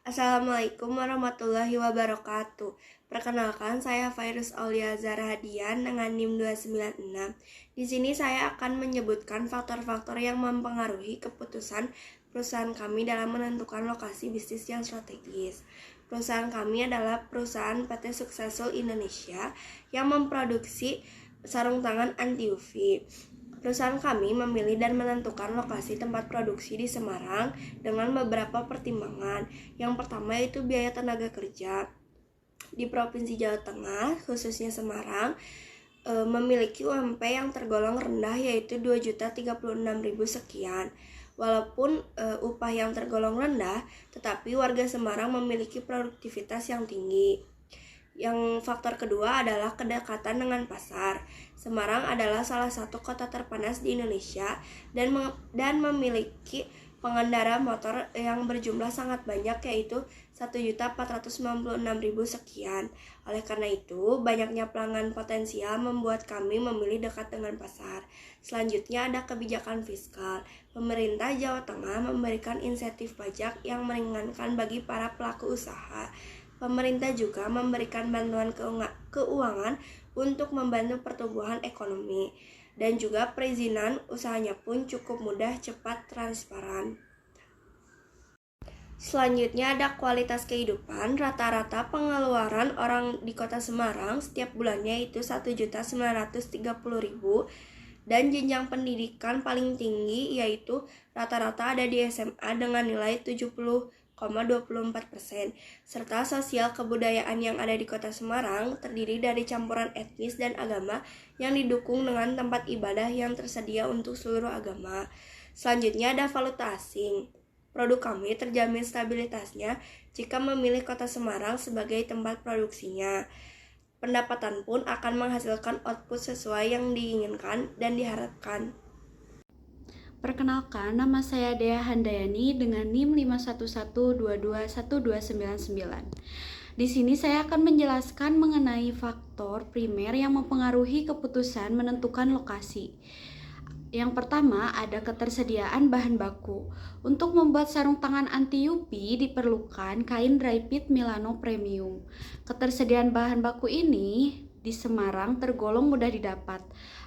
Assalamualaikum warahmatullahi wabarakatuh. Perkenalkan, saya Fairuz Aulia Zahra Hadian dengan NIM 296. Di sini saya akan menyebutkan faktor-faktor yang mempengaruhi keputusan perusahaan kami dalam menentukan lokasi bisnis yang strategis. Perusahaan kami adalah perusahaan PT Successful Indonesia yang memproduksi sarung tangan anti UV. Perusahaan kami memilih dan menentukan lokasi tempat produksi di Semarang dengan beberapa pertimbangan. Yang pertama yaitu biaya tenaga kerja. Di Provinsi Jawa Tengah, khususnya Semarang, memiliki UMP yang tergolong rendah yaitu 2.036.000 sekian. Walaupun upah yang tergolong rendah, tetapi warga Semarang memiliki produktivitas yang tinggi. Yang faktor kedua adalah kedekatan dengan pasar. Semarang adalah salah satu kota terpanas di Indonesia dan memiliki pengendara motor yang berjumlah sangat banyak yaitu 1.496.000 sekian. Oleh karena itu, banyaknya pelanggan potensial membuat kami memilih dekat dengan pasar. Selanjutnya ada kebijakan fiskal. Pemerintah Jawa Tengah memberikan insentif pajak yang meringankan bagi para pelaku usaha. Pemerintah juga memberikan bantuan keuangan untuk membantu pertumbuhan ekonomi, dan juga perizinan usahanya pun cukup mudah, cepat, transparan. Selanjutnya ada kualitas kehidupan. Rata-rata pengeluaran orang di Kota Semarang setiap bulannya itu 1.930.000 dan jenjang pendidikan paling tinggi yaitu rata-rata ada di SMA dengan nilai 70,24%. Serta sosial kebudayaan yang ada di Kota Semarang terdiri dari campuran etnis dan agama yang didukung dengan tempat ibadah yang tersedia untuk seluruh agama. Selanjutnya ada valuta asing. Produk kami terjamin stabilitasnya jika memilih Kota Semarang sebagai tempat produksinya. Pendapatan pun akan menghasilkan output sesuai yang diinginkan dan diharapkan. Perkenalkan, nama saya Dea Handayani dengan NIM 511221299. Di sini saya akan menjelaskan mengenai faktor primer yang mempengaruhi keputusan menentukan lokasi. Yang pertama, ada ketersediaan bahan baku. Untuk membuat sarung tangan anti UV diperlukan kain dry fit Milano Premium. Ketersediaan bahan baku ini di Semarang tergolong mudah didapat.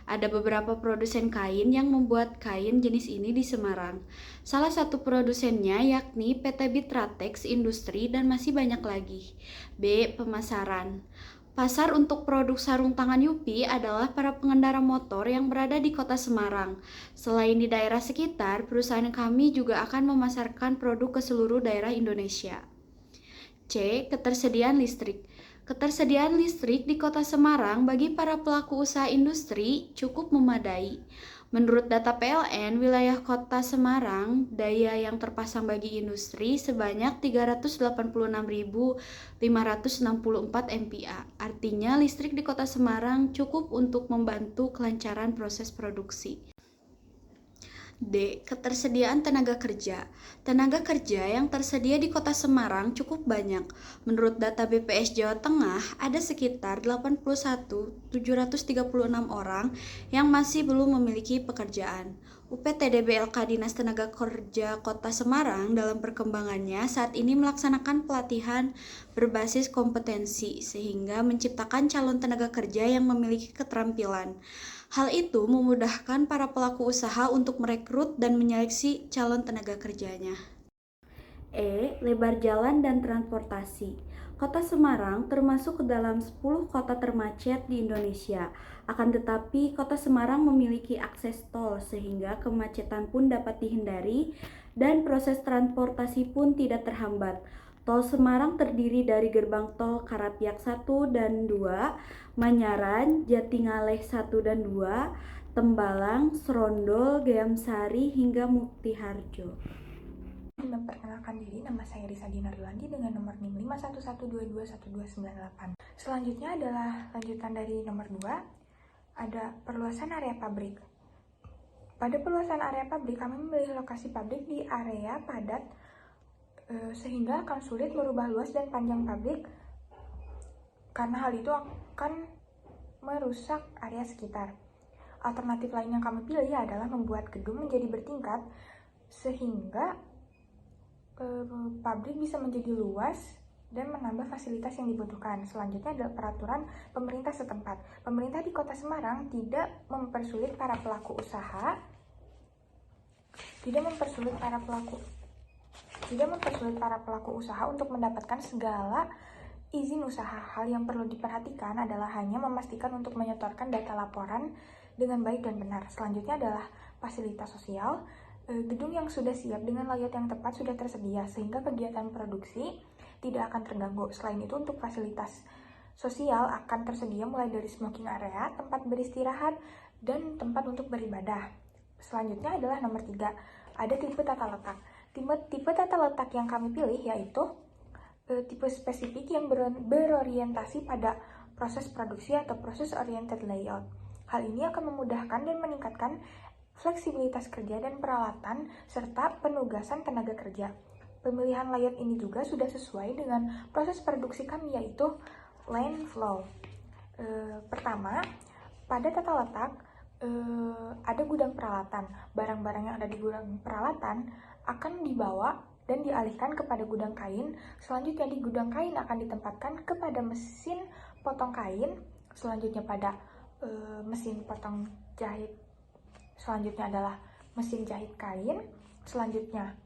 Ada beberapa produsen kain yang membuat kain jenis ini di Semarang. Salah satu produsennya yakni PT Bitratex Industri dan masih banyak lagi. B. Pemasaran. Pasar untuk produk sarung tangan Yupi adalah para pengendara motor yang berada di kota Semarang. Selain di daerah sekitar, perusahaan kami juga akan memasarkan produk ke seluruh daerah Indonesia. C. Ketersediaan listrik. Ketersediaan listrik di kota Semarang bagi para pelaku usaha industri cukup memadai. Menurut data PLN, wilayah kota Semarang, daya yang terpasang bagi industri sebanyak 386.564 MPa. Artinya listrik di kota Semarang cukup untuk membantu kelancaran proses produksi. D. Ketersediaan tenaga kerja. Tenaga kerja yang tersedia di kota Semarang cukup banyak. Menurut data BPS Jawa Tengah, ada sekitar 81.736 orang yang masih belum memiliki pekerjaan. UPTDBLK Dinas Tenaga Kerja Kota Semarang dalam perkembangannya saat ini melaksanakan pelatihan berbasis kompetensi sehingga menciptakan calon tenaga kerja yang memiliki keterampilan. Hal itu memudahkan para pelaku usaha untuk merekrut dan menyeleksi calon tenaga kerjanya. E. Lebar jalan dan transportasi. Kota Semarang termasuk ke dalam 10 kota termacet di Indonesia. Akan tetapi, Kota Semarang memiliki akses tol sehingga kemacetan pun dapat dihindari dan proses transportasi pun tidak terhambat. Tol Semarang terdiri dari gerbang tol Karapiak 1 dan 2, Manyaran, Jatingaleh 1 dan 2, Tembalang, Serondol, Gayamsari, hingga Muktiharjo. Memperkenalkan diri, nama saya Risa Dinarlandi dengan nomor NIM 511221298. Selanjutnya adalah lanjutan dari nomor 2, ada perluasan area pabrik. Pada perluasan area pabrik, kami memilih lokasi pabrik di area padat sehingga akan sulit merubah luas dan panjang pabrik karena hal itu akan merusak area sekitar. Alternatif lain yang kami pilih adalah membuat gedung menjadi bertingkat sehingga pabrik bisa menjadi luas dan menambah fasilitas yang dibutuhkan. Selanjutnya adalah peraturan pemerintah setempat. Pemerintah di Kota Semarang tidak mempersulit para pelaku usaha untuk mendapatkan segala izin usaha. Hal yang perlu diperhatikan adalah hanya memastikan untuk menyetorkan data laporan dengan baik dan benar. Selanjutnya adalah fasilitas sosial. Gedung yang sudah siap dengan layout yang tepat sudah tersedia sehingga kegiatan produksi tidak akan terganggu. Selain itu, untuk fasilitas sosial akan tersedia mulai dari smoking area, tempat beristirahat, dan tempat untuk beribadah. Selanjutnya adalah nomor 3, ada tipe tata letak. Tipe tata letak yang kami pilih yaitu tipe spesifik yang berorientasi pada proses produksi atau proses oriented layout. Hal ini akan memudahkan dan meningkatkan fleksibilitas kerja dan peralatan serta penugasan tenaga kerja. Pemilihan layout ini juga sudah sesuai dengan proses produksi kami yaitu line flow. Pertama, pada tata letak ada gudang peralatan. Barang-barang yang ada di gudang peralatan akan dibawa dan dialihkan kepada gudang kain. Selanjutnya di gudang kain akan ditempatkan kepada mesin potong kain. Selanjutnya pada mesin potong jahit. Selanjutnya adalah mesin jahit kain. Selanjutnya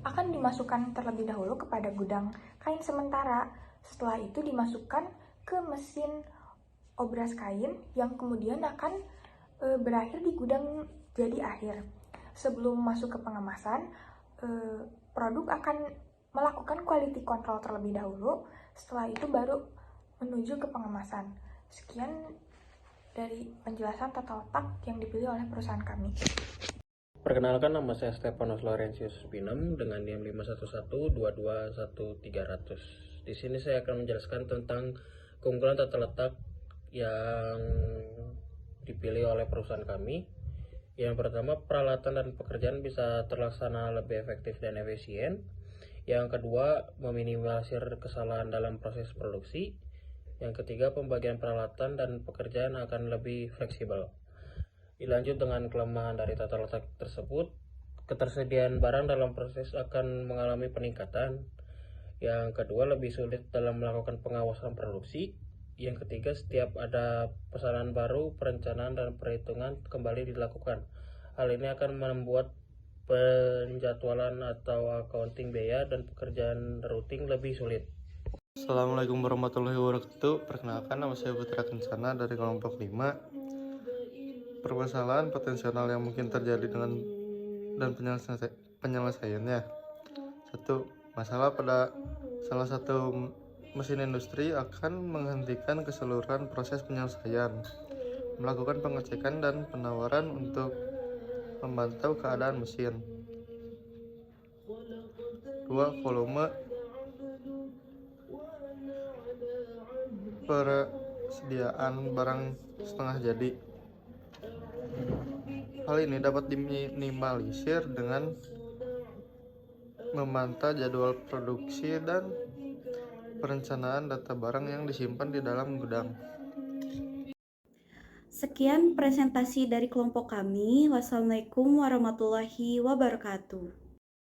akan dimasukkan terlebih dahulu kepada gudang kain sementara. Setelah itu dimasukkan ke mesin obras kain yang kemudian akan berakhir di gudang jadi akhir. Sebelum masuk ke pengemasan, produk akan melakukan quality control terlebih dahulu. Setelah itu baru menuju ke pengemasan. Sekian dari penjelasan tata letak yang dipilih oleh perusahaan kami. Perkenalkan, nama saya Stefanus Laurentius Pinem dengan NIM 51122111300. Di sini saya akan menjelaskan tentang keunggulan tata letak yang dipilih oleh perusahaan kami. Yang pertama, peralatan dan pekerjaan bisa terlaksana lebih efektif dan efisien. Yang kedua, meminimalisir kesalahan dalam proses produksi. Yang ketiga, pembagian peralatan dan pekerjaan akan lebih fleksibel. Dilanjut dengan kelemahan dari tata letak tersebut, ketersediaan barang dalam proses akan mengalami peningkatan. Yang kedua, lebih sulit dalam melakukan pengawasan produksi. Yang ketiga, setiap ada pesanan baru, perencanaan dan perhitungan kembali dilakukan. Hal ini akan membuat penjadwalan atau accounting biaya dan pekerjaan rutin lebih sulit. Assalamualaikum warahmatullahi wabarakatuh. Perkenalkan, nama saya Putra Kencana dari kelompok 5. Permasalahan potensial yang mungkin terjadi dan penyelesaiannya. 1. Masalah pada salah satu mesin industri akan menghentikan keseluruhan proses penyelesaian, melakukan pengecekan dan penawaran untuk memantau keadaan mesin. 2. Volume persediaan barang setengah jadi. Hal ini dapat diminimalisir dengan memantau jadwal produksi dan perencanaan data barang yang disimpan di dalam gudang. Sekian presentasi dari kelompok kami. Wassalamualaikum warahmatullahi wabarakatuh.